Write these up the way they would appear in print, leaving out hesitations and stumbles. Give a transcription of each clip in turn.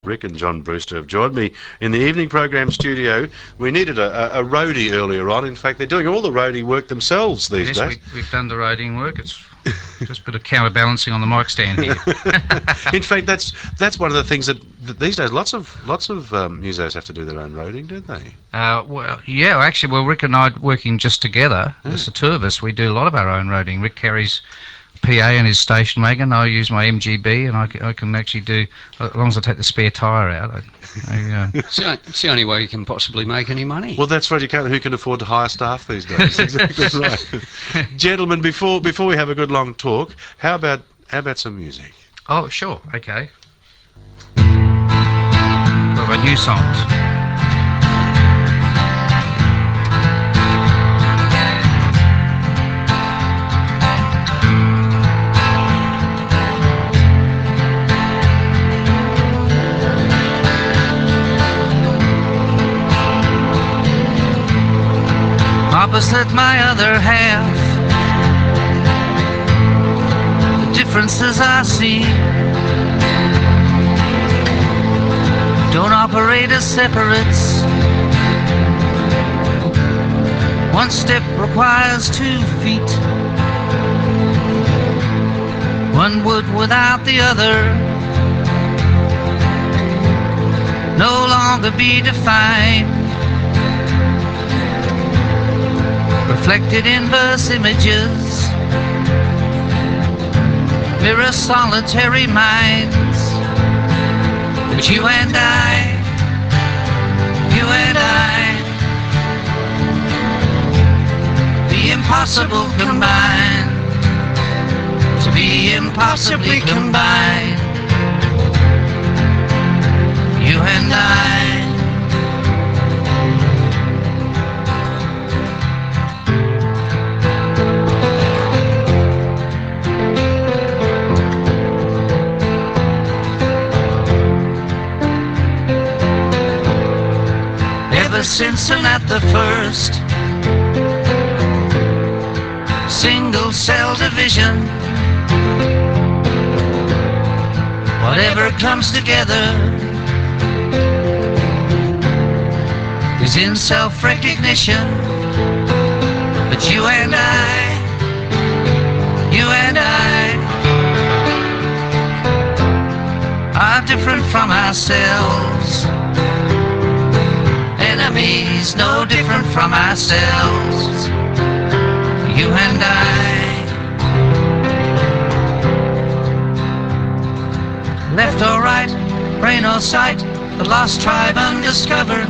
Rick and John Brewster have joined me in the evening program studio. We needed a roadie earlier on. In fact, they're doing all the roadie work themselves these days. Yes, we've done the roading work. It's just a bit of counterbalancing on the mic stand here. In fact, that's one of the things that these days lots of musos have to do their own roading, don't they? Well, Rick and I are working just together. It's the two of us. We do a lot of our own roading. Rick carries PA and his station wagon. I use my MGB, and I can actually do, as long as I take the spare tyre out. It's the only way you can possibly make any money. Well, that's right. You can't. Who can afford to hire staff these days? Exactly right. Gentlemen, before we have a good long talk, how about some music? Oh, sure. Okay. What about new songs? Opposite my other half, the differences I see don't operate as separates. One step requires 2 feet. One would without the other no longer be defined. Reflected inverse images mirror solitary minds. But you and I, the impossible combined, to be impossibly combined. You and I. Since and at the first single cell division, whatever comes together is in self-recognition. But you and I are different from ourselves. Enemies no different from ourselves. You and I. Left or right, brain or sight, the lost tribe undiscovered.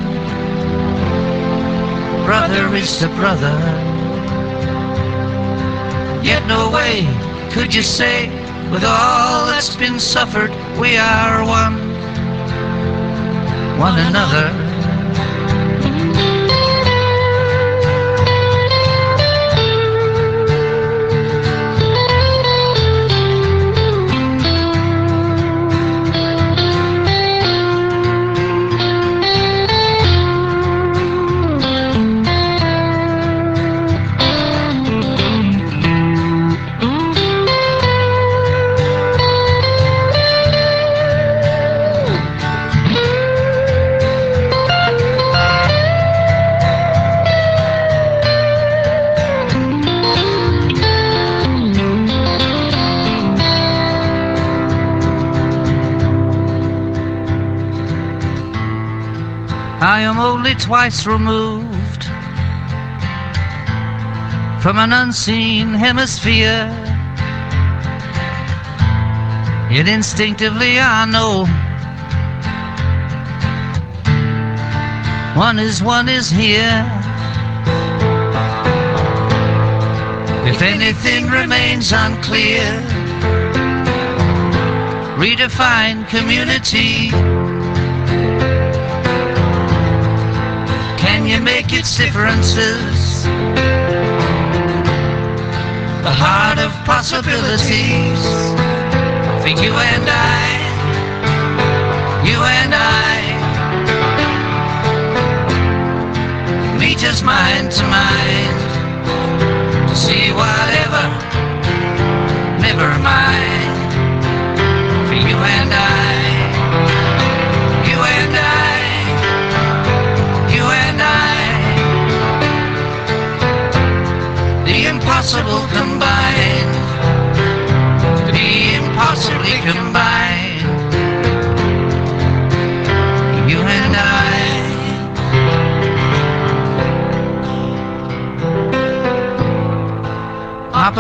Brother is to brother. Yet no way could you say, with all that's been suffered, we are one another. I am only twice removed from an unseen hemisphere, yet instinctively I know one is here. If anything remains unclear, redefine community. Can you make its differences the heart of possibilities for you and I, meet us mind to mind to see whatever, never mind for you and I.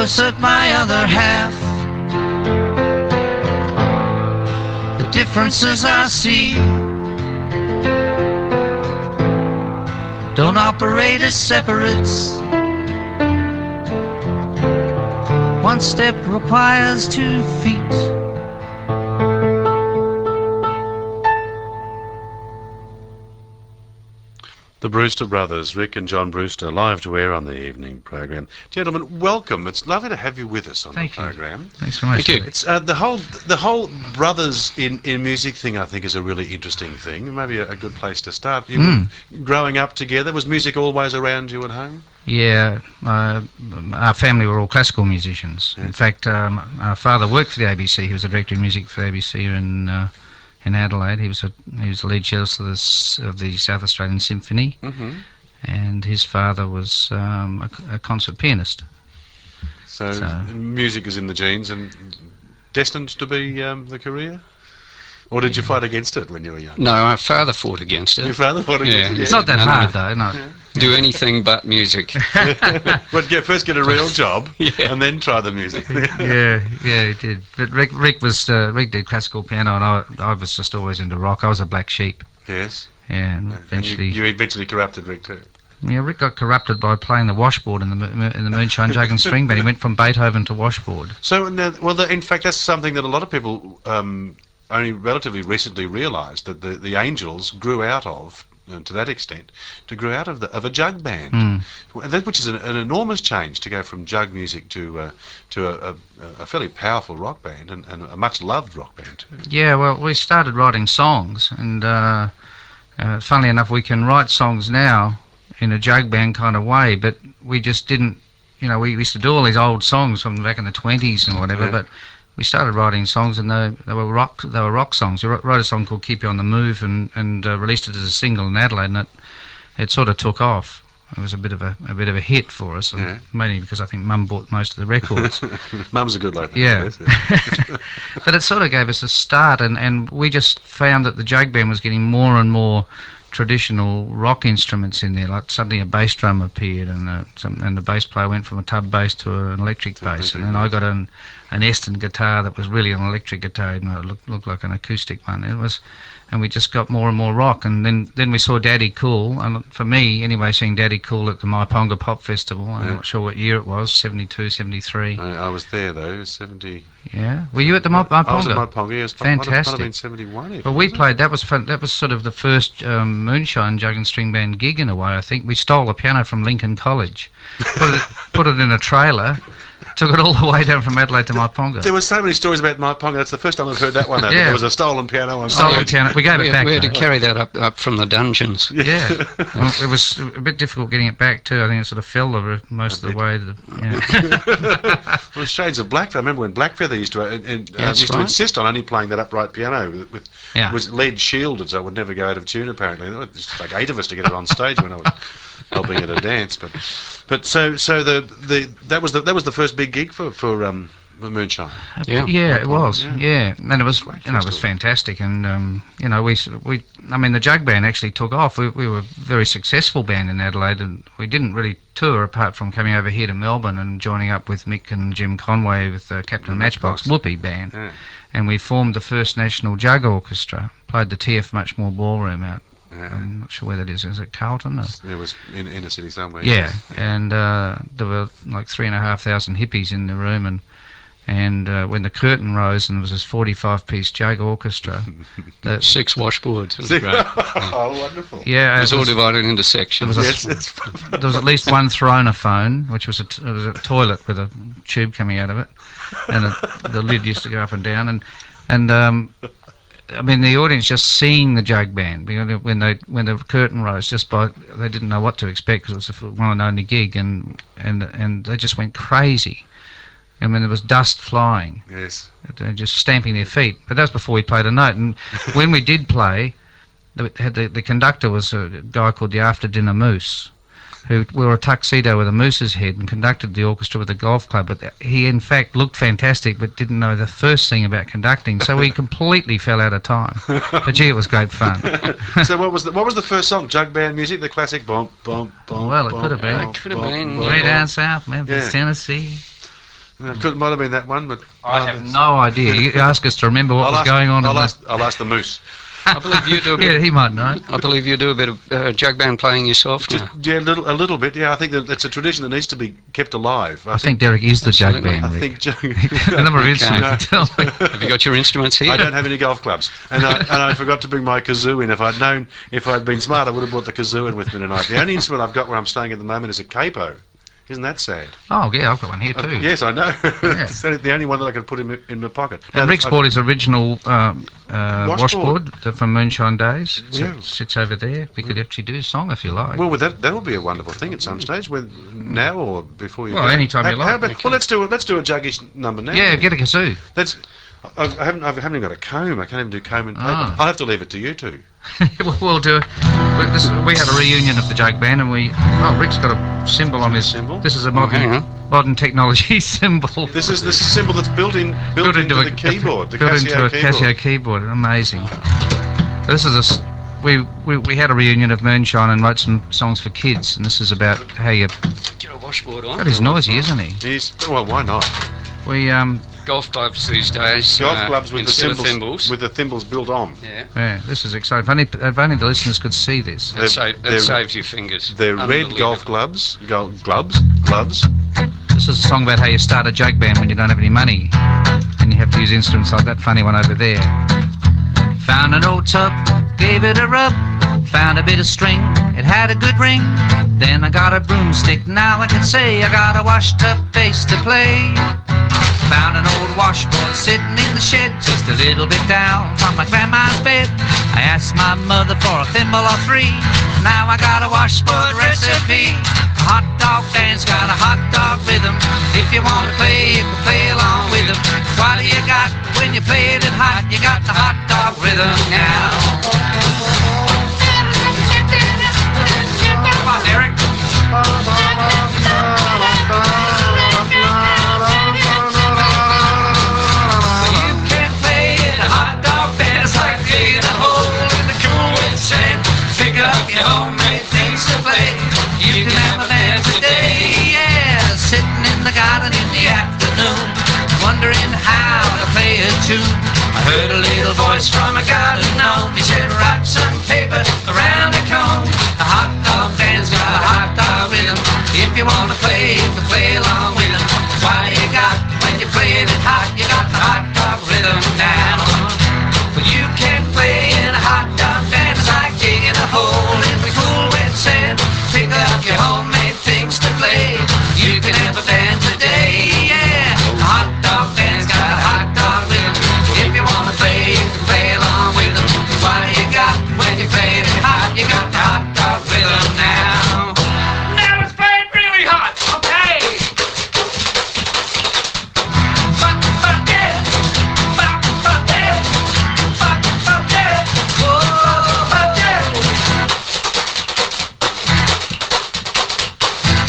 opposite my other half. The differences I see don't operate as separates. One step requires 2 feet. The Brewster brothers, Rick and John Brewster, live to air on the evening program. Gentlemen, welcome. It's lovely to have you with us on Thank the you. program. Thanks very much. Thank you. It's the whole brothers in music thing. I think is a really interesting thing. Maybe a good place to start. You growing up together, was music always around you at home? Yeah, our family were all classical musicians. In fact, our father worked for the ABC. He was a director of music for the ABC in Adelaide. He was the lead cellist of the South Australian Symphony, and his father was a concert pianist. So music is in the genes and destined to be the career? Or did you fight against it when you were young? No, our father fought against it. Your father fought against it? It's not that hard, though. No. Do anything but music. But first get a real job and then try the music. yeah, he did. But Rick did classical piano, and I was just always into rock. I was a black sheep. Yes. Yeah, and And eventually. you eventually corrupted Rick too. Yeah, Rick got corrupted by playing the washboard in the Moonshine Jug and String Band. He went from Beethoven to washboard. So, in fact, that's something that a lot of people only relatively recently realised, that the Angels grew out of, to that extent, grew out of a jug band, which is an enormous change to go from jug music to a fairly powerful rock band and a much loved rock band too. Yeah, well, we started writing songs, and funnily enough, we can write songs now in a jug band kind of way, but we just didn't. We used to do all these old songs from back in the 20s and whatever, but we started writing songs, and they were rock songs. We wrote a song called "Keep You on the Move" and released it as a single in Adelaide, and it sort of took off. It was a bit of a hit for us, mainly because I think Mum bought most of the records. Mum's a good lady. Yeah. But it sort of gave us a start, and we just found that the jug band was getting more and more traditional rock instruments in there. Like suddenly a bass drum appeared, and the bass player went from a tub bass to an electric bass, and then I got an Eston guitar that was really an electric guitar, even though it looked like an acoustic one. And we just got more and more rock, and then we saw Daddy Cool, and for me anyway, seeing Daddy Cool at the Maiponga Pop Festival. I'm not sure what year it was, 72, 73. I was there though, 70. Yeah, were you at the Maiponga? I was at Maiponga. Yes, Fantastic. Might have been 71. Well, we played. That was fun. That was sort of the first Moonshine Jug and String Band gig in a way. I think we stole a piano from Lincoln College, put it in a trailer, took it all the way down from Adelaide to Maiponga. There were so many stories about Maiponga. That's the first time I've heard that one. Though. Yeah. There was a stolen piano on Stolen stage. piano. We gave it back. We had to though. carry that up from the dungeons. Yeah, well, it was a bit difficult getting it back too. I think it sort of fell most of the way. Well, Shades of Black. I remember when Blackfeather used to insist on only playing that upright piano with was lead shielded, so it would never go out of tune. Apparently, it was like 8 of us to get it on stage when I was helping at a dance. But so that was the first big gig for Moonshine. Yeah, it was. Yeah, and it was it was fantastic, and the jug band actually took off. We were a very successful band in Adelaide, and we didn't really tour apart from coming over here to Melbourne and joining up with Mick and Jim Conway with the Captain Matchbox Whoopee band, and we formed the first National Jug Orchestra. Played the TF Muchmore Ballroom out. I'm not sure where that is. Is it Carlton? Or? It was in inner city somewhere. Yeah, and there were like 3,500 hippies in the room, and when the curtain rose and there was this 45-piece jug orchestra, 6 washboards. It was great. Oh, wonderful. Yeah, It was all divided into sections. there was at least one thronophone, which was it was a toilet with a tube coming out of it, and the lid used to go up and down, and I mean, the audience just seeing the jug band, because when the curtain rose, they didn't know what to expect because it was the one and only gig, and they just went crazy. I mean, there was dust flying. Yes. They're just stamping their feet. But that was before we played a note. And when we did play, the conductor was a guy called the After Dinner Moose, who wore a tuxedo with a moose's head and conducted the orchestra with a golf club. But he, in fact, looked fantastic, but didn't know the first thing about conducting. So we completely fell out of time. But gee, it was great fun. So what was the first song? Jug band music, the classic bump, bump, bump. Well, it could have been. It could have been. Way down south, Memphis, Tennessee. Might have been that one, but I have no idea. You ask us to remember what was going on. I'll ask the Moose. I believe you do a bit. Yeah, he might know. I believe you do a bit of jug band playing yourself. Yeah, a little bit. Yeah, I think that it's a tradition that needs to be kept alive. I think Derek is the jug Absolutely. band. I Rick. think A number of instruments. Tell me. Have you got your instruments here? I don't have any golf clubs, and I forgot to bring my kazoo in. If I'd been smart, I would have brought the kazoo in with me tonight. The only instrument I've got where I'm staying at the moment is a capo. Isn't that sad? Oh, yeah, I've got one here too. Yes, I know. Yeah. It's the only one that I could put in my pocket. And Rick's bought his original washboard from Moonshine Days. Yeah. Sits over there. We could actually do a song if you like. Well, that would be a wonderful thing at some stage. Now or before you. Well, go. anytime you like. Well, let's do a juggish number now. Yeah, get a kazoo. I haven't even got a comb. I can't even do comb and paper. Ah. I'll have to leave it to you two. We'll do it. We had a reunion of the jug band, and Rick's got a symbol on his. Symbol? This is a hang on. modern technology symbol. This is a symbol that's built into the keyboard, the built Casio into a keyboard. Casio keyboard. Amazing. This is we had a reunion of Moonshine and wrote some songs for kids, and this is about how you. Get a washboard on. God, he's noisy, isn't he? Well, why not? We Golf clubs these days. Golf clubs with instead the of thimbles. with the thimbles built on. Yeah. this is exciting. If only the listeners could see this. That saves your fingers. They're red Unbelievable. golf gloves. Gloves. This is a song about how you start a jug band when you don't have any money, and you have to use instruments like that funny one over there. Found an old tub, gave it a rub, found a bit of string, it had a good ring. Then I got a broomstick, now I can say I got a washed up bass to play. Found an old washboard sitting in the shed, just a little bit down from my grandma's bed. I asked my mother for a thimble or three, now I got a washboard recipe. A hot dog dance got a hot dog rhythm. If you want to play, you can play along with them. What do you got when you play it hot? You got the hot dog rhythm now. Come on, Derek. You can play the hot dog dance like digging a hole in the cool wet sand. Pick up your homemade things to play. You can have a band today, yeah. Sitting in the garden in the afternoon, wondering how to play a tune. I heard a little voice from a garden gnome. He said, write some paper around a cone. A hot dog dance got a hot dog rhythm. If you want to play, you can play along with them. Why you got when you play it hot? You got the hot dog rhythm now. But you can play in a hot dog dance like digging a hole in the cool wet sand. Pick up your homemade things to play. You can have a band today, yeah. A hot dog dance got a hot dog rhythm. If you want to play, you can play along with them. What do you got when you play it hot? You got the hot dog rhythm now. Now it's playing really hot, okay?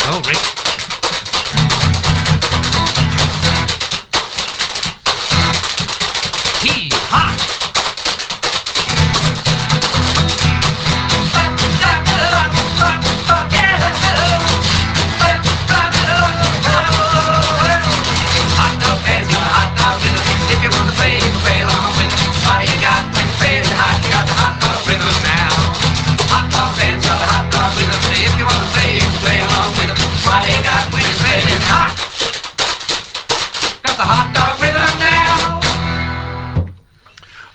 Oh, Rick. He's hot. Hot dog dance, got a hot dog rhythm. If you want to play, you can play along with it. What you got when you play it hot? You got the hot dog rhythm now. Hot dog dance, got a hot dog rhythm. If you want to play, you can play along with it. What you got when you play it hot? Got the hot dog rhythm now.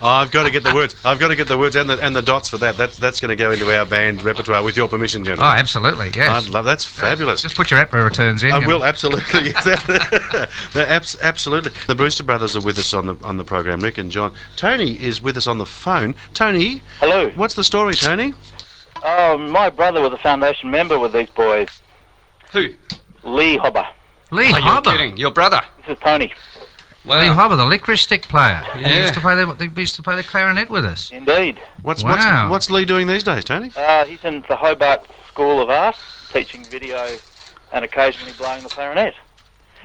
I've got to get the words. I've got to get the words and the dots for that. That's going to go into our band repertoire with your permission, Oh, gentlemen. absolutely, yes. I'd love. That's fabulous. Just put your APRA returns in. I will absolutely. Absolutely. The Brewster brothers are with us on the program. Rick and John. Tony is with us on the phone. Tony. Hello. What's the story, Tony? My brother was a foundation member with these boys. Who? Lee Hobber. Lee Are you Hobber. kidding? Your brother? This is Tony. Wow. Lee Hobber, the licorice stick player. He Yeah. used to play the clarinet with us. Indeed. Wow. What's Lee doing these days, Tony? He's in the Hobart School of Art, teaching video and occasionally blowing the clarinet.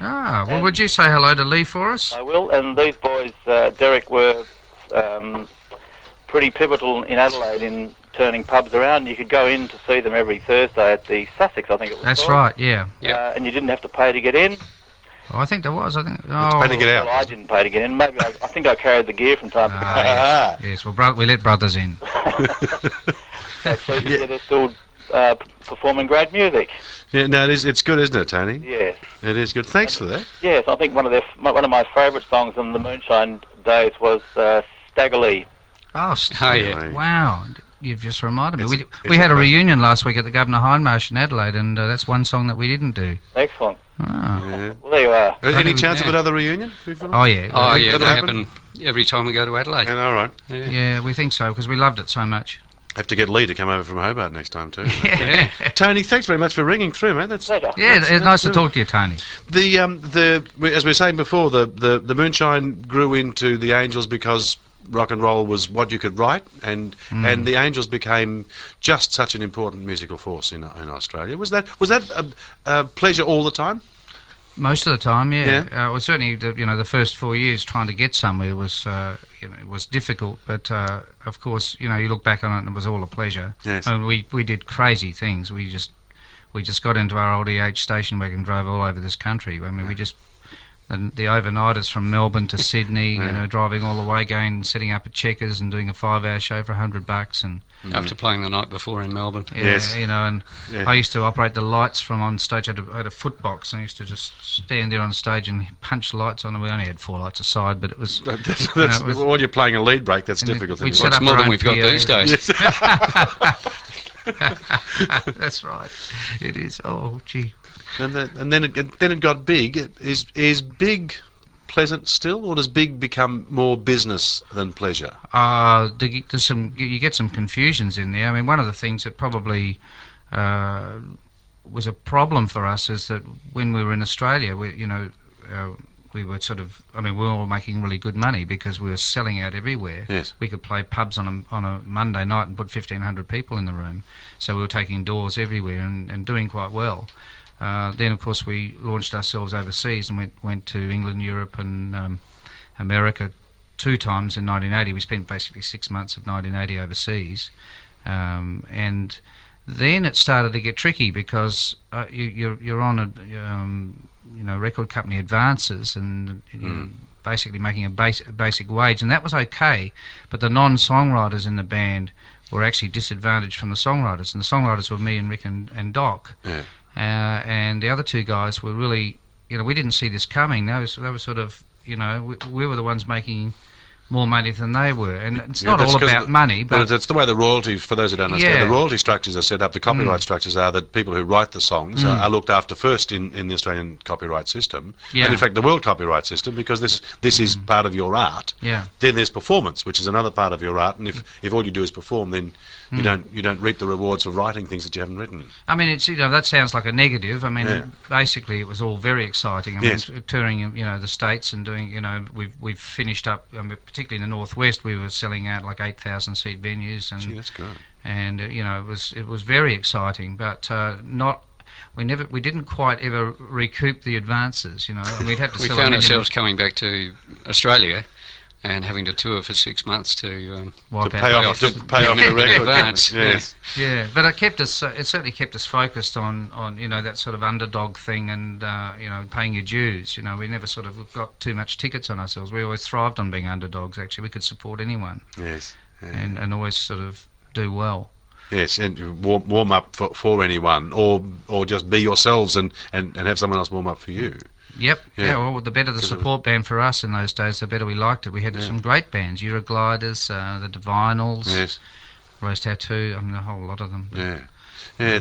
Ah, well, would you say hello to Lee for us? I will. And these boys, Derek, were pretty pivotal in Adelaide in turning pubs around. You could go in to see them every Thursday at the Sussex, I think it was That's called. right, yeah. Yep. And you didn't have to pay to get in. Oh, I think there was. I think. Let's pay to get Well, I out. didn't pay to get in. Maybe I think I carried the gear from time to time. Yes, yes. Well, we let brothers in. So pleased that they're still performing great music. Yeah, no, it's good, isn't it, Tony? Yes. It is good. Thanks for that. Yes, I think one of my favourite songs in the Moonshine days was Staggerly. Oh, yeah. Wow. You've just reminded me. It's We had a great- reunion last week at the Governor Hindmarsh in Adelaide, and that's one song that we didn't do. Excellent. Oh, Yeah. Well, there you are. Any chance of Yeah. another reunion? oh yeah. Oh, yeah, That'll they happen? happen every time we go to Adelaide. Yeah, all right. Yeah. Yeah, we think so, because we loved it so much. Have to get Lee to come over from Hobart next time too. Yeah. Tony, thanks very much for ringing through, mate. That's Pleasure. Yeah, it's nice to talk to you, Tony. as we were saying before, the Moonshine grew into the Angels because rock and roll was what you could write, and the Angels became just such an important musical force in Australia. Was that a pleasure all the time? Most of the time, yeah. Yeah. Well, certainly, the first 4 years trying to get somewhere was, it was difficult. But of course, you look back on it, and it was all a pleasure. Yes. And we did crazy things. We just got into our old EH station wagon, and drove all over this country. I mean, and the overnighters from Melbourne to Sydney, driving all the way, going, setting up at Checkers and doing a 5-hour show for $100, and After playing the night before in Melbourne. Yes. and Yeah. I used to operate the lights from on stage. I had a foot box, and I used to just stand there on stage and punch lights on them. We only had 4 lights a side, but it was. That's, it was- when you're playing a lead break, that's And difficult. we'd isn't set it? up It's more our than own we've got PA. these days. That's right. It is. Oh, gee. And then it got big. Is big pleasant still, or does big become more business than pleasure? You get some confusions in there. I mean, one of the things that probably was a problem for us is that when we were in Australia, we were we were all making really good money because we were selling out everywhere. Yes. We could play pubs on a Monday night and put 1,500 people in the room. So we were taking doors everywhere and doing quite well. Then, of course, we launched ourselves overseas and went to England, Europe, and America 2 times in 1980. We spent basically 6 months of 1980 overseas, and then it started to get tricky because you're on record company advances and you're basically making a basic wage, and that was okay, but the non-songwriters in the band were actually disadvantaged from the songwriters, and the songwriters were me and Rick and Doc. Yeah. And the other 2 guys were really, we didn't see this coming. They were sort of, we were the ones making more money than they were. And it's not that's all 'cause about money, but it's the way the royalties, for those who don't understand, Yeah. the royalty structures are set up, the copyright structures are that people who write the songs are looked after first in the Australian copyright system, Yeah. and in fact the world copyright system, because this is part of your art. yeah. Then there's performance, which is another part of your art, and if all you do is perform, then you don't reap the rewards of writing things that you haven't written. I mean, it's that sounds like a negative. I mean, Yeah. basically, it was all very exciting. I mean, Yes. touring, the states and doing, we've finished up, particularly in the northwest, we were selling out like 8,000 seat venues, and Gee, that's good. and it was very exciting, but we didn't quite ever recoup the advances, and we'd had to We sell found 1 million ourselves coming back to Australia and having to tour for 6 months to wipe To out pay the- off the record. advance. Yes. Yeah, but it certainly kept us focused on that sort of underdog thing and paying your dues. We never sort of got too much tickets on ourselves. We always thrived on being underdogs. Actually, we could support anyone Yes. Yeah. and always sort of do well. Yes, and you warm up for anyone, or just be yourselves and have someone else warm up for you. Yep. Yeah. Yeah. Well, the better the support band for us in those days, the better we liked it. We had some great bands: Eurogliders, the Divinals, Yes. Rose Tattoo. I mean, a whole lot of them. Yeah. Yeah.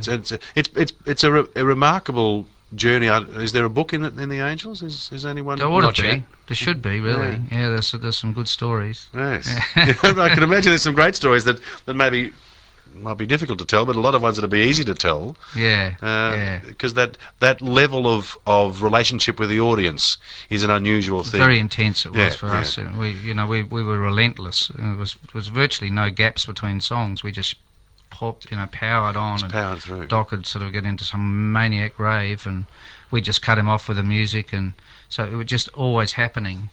It's a remarkable journey. Is there a book in it in the Angels? Is anyone? There ought Not to be. yet. There should be, really. Yeah. There's some good stories. Yes. I can imagine there's some great stories that maybe might be difficult to tell, but a lot of ones that'll be easy to tell. Yeah. Yeah. Because that level of relationship with the audience is an unusual thing. Very intense it was Yeah, for yeah. us. We were relentless. It was virtually no gaps between songs. We just powered on, and Powered through. Doc would sort of get into some maniac rave, and we just cut him off with the music, and so it was just always happening.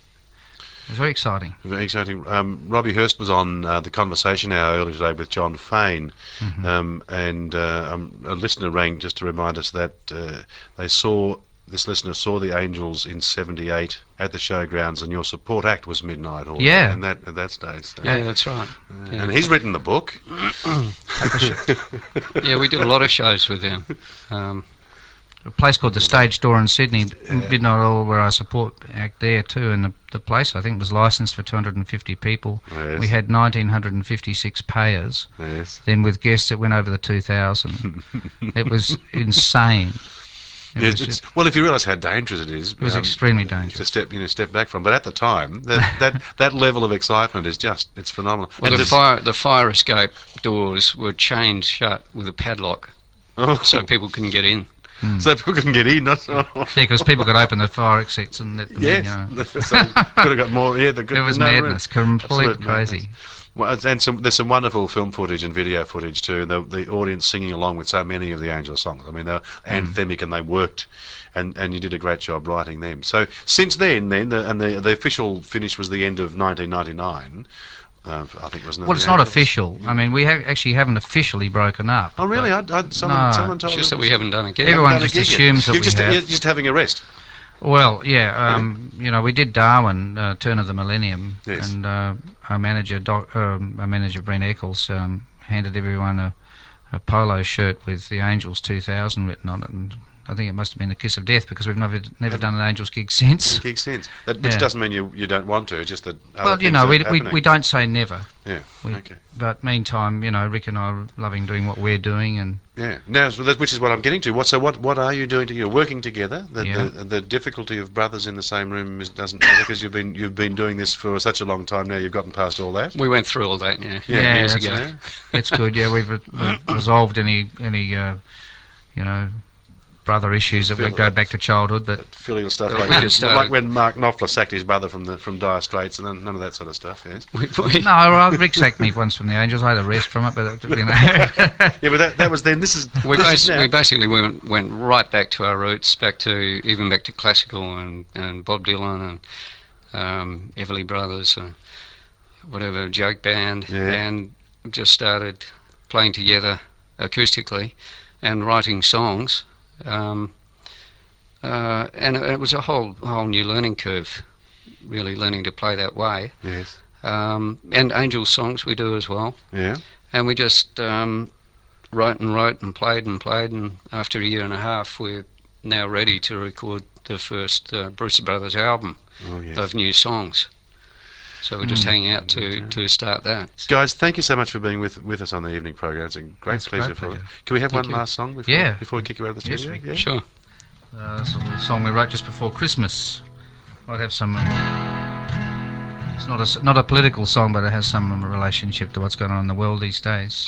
It was very exciting. Very exciting. Robbie Hurst was on the Conversation Hour earlier today with John Fain, and a listener rang just to remind us that they saw this listener saw the Angels in '78 at the showgrounds, and your support act was Midnight Oil. Yeah. And at that stage. So. Yeah, that's right. Yeah. And he's written the book. Yeah, we did a lot of shows with them. A place called the Stage Door in Sydney, Midnight Oil, where I support act there too, and the place I think was licensed for 250 people. Yes. We had 1,956 payers. Yes. Then with guests it went over the 2,000. It was insane. Well, if you realise how dangerous it is, It was extremely dangerous. to step back from. But at the time, that level of excitement is it's phenomenal. Well, And the fire escape doors were chained shut with a padlock, so people couldn't get in. So people couldn't get in. Yeah, because people could open the fire exits and let them in. You know. So could have got more. Yeah, It was madness, complete Absolute crazy. madness. Well, and there's some wonderful film footage and video footage too. The audience singing along with so many of the Angel songs. I mean, they're anthemic and they worked, and you did a great job writing them. So since then, the official finish was the end of 1999. I think, wasn't it? Well, it's not official. I mean, we actually haven't officially broken up. Oh, really? Someone told It's me. just that we haven't done it yet. Everyone Done a just gig yet. assumes that You're we you're have. just having a rest. Well, yeah, you know, we did Darwin, Turn of the Millennium, Yes. and our manager, Brent Eccles, handed everyone a polo shirt with the Angels 2000 written on it, and I think it must have been the kiss of death because we've never done an Angels gig since. It makes sense. Which Yeah. doesn't mean you don't want to. It's just that. Well, you know, we don't say never. Yeah. We, Okay. But meantime, you know, Rick and I are loving doing what we're doing, and Yeah. Now, which is what I'm getting to. What are you doing? You're working together. Yeah. The difficulty of brothers in the same room doesn't matter because you've been doing this for such a long time now. You've gotten past all that. We went through all that, Yeah, years that's ago. it's good. Yeah, we've resolved any you know, brother issues that would go back to childhood. But Filial stuff We like, just, like when Mark Knopfler sacked his brother from Dire Straits and none of that sort of stuff. Yes. no, Rick sacked me once from the Angels. I had a rest from it, but you know. Yeah, but that was then. This is We now. basically went right back to our roots, back to classical and Bob Dylan and Everly Brothers, whatever, joke band, Yeah. and just started playing together acoustically and writing songs. And it was a whole new learning curve, really learning to play that way. Yes. And Angel songs we do as well. Yeah. And we just wrote and played, and after a year and a half, we're now ready to record the first Brewster Brothers album Oh, yes. of new songs. So we're just hanging out to start that. Guys, thank you so much for being with us on the evening program. It's a great It's a pleasure. great pleasure. Can we have Thank one you. last song before we kick you out of the Yes, studio? we Yeah? Sure. It's a song we wrote just before Christmas. Might have some. It's not a political song, but it has some relationship to what's going on in the world these days.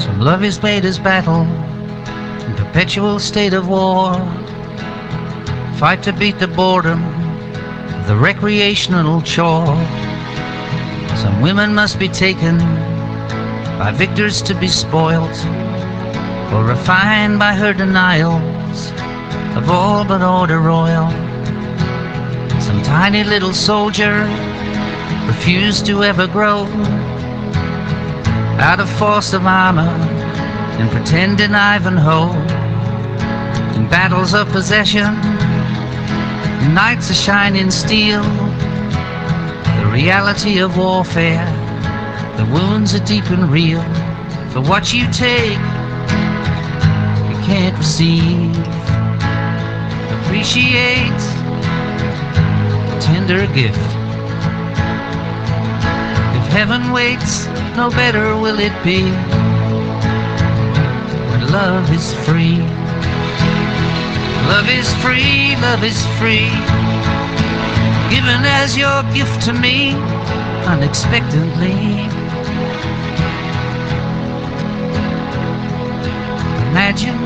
So love is made as battle, in perpetual state of war. Fight to beat the boredom, the recreational chore. Some women must be taken by victors to be spoilt, or refined by her denials of all but order royal. Some tiny little soldier refused to ever grow out of force of armor and pretending Ivanhoe. In battles of possession, knights are shining steel. The reality of warfare, the wounds are deep and real. For what you take, you can't receive. Appreciate the tender gift. If heaven waits, no better will it be when love is free. Love is free, love is free, given as your gift to me unexpectedly. Imagine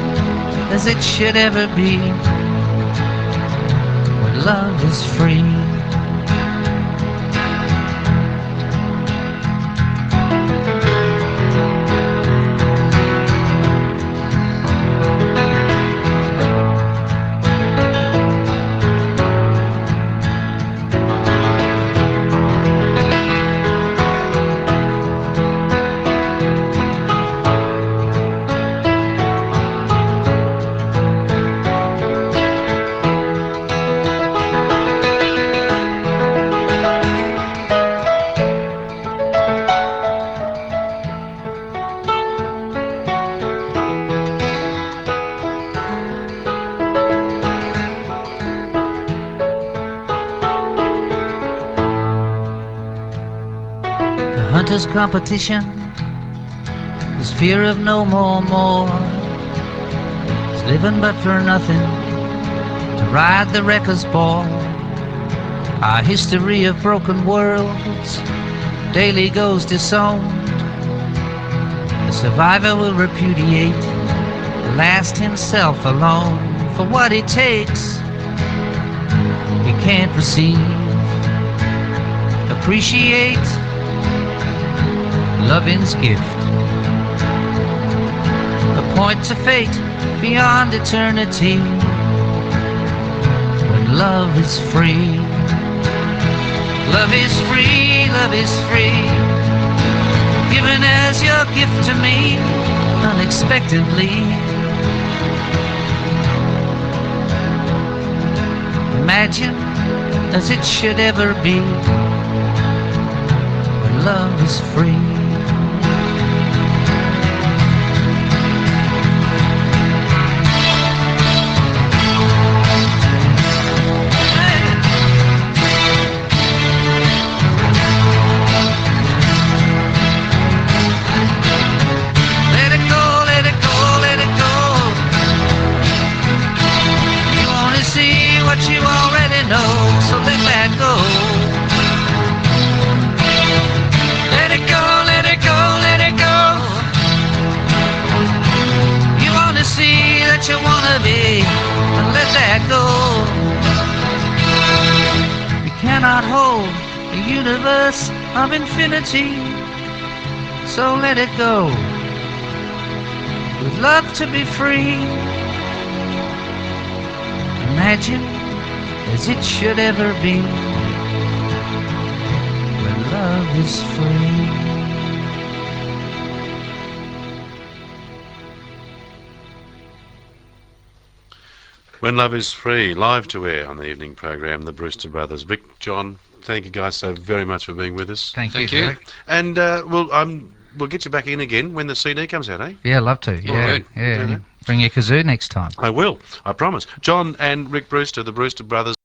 as it should ever be when love is free. there's competition, there's fear of no more. It's living but for nothing, to ride the wrecker's ball. Our history of broken worlds daily goes disowned. The survivor will repudiate the last himself alone. For what it takes, he can't receive, appreciate loving's gift. A point to fate beyond eternity, when love is free. Love is free, love is free, given as your gift to me unexpectedly. Imagine as it should ever be, when love is free. You already know, so let that go. Let it go, let it go, let it go. You wanna see that you wanna be, and let that go. You cannot hold a universe of infinity, so let it go. With love to be free, imagine as it should ever be, when love is free. When Love is Free, live to air on the evening program, the Brewster Brothers. Vic, John, thank you guys so very much for being with us. Thank you. Thank you. And we'll get you back in again when the CD comes out, eh? Yeah, love to. Yeah, good. yeah. Bring your kazoo next time. I will, I promise. John and Rick Brewster, the Brewster Brothers.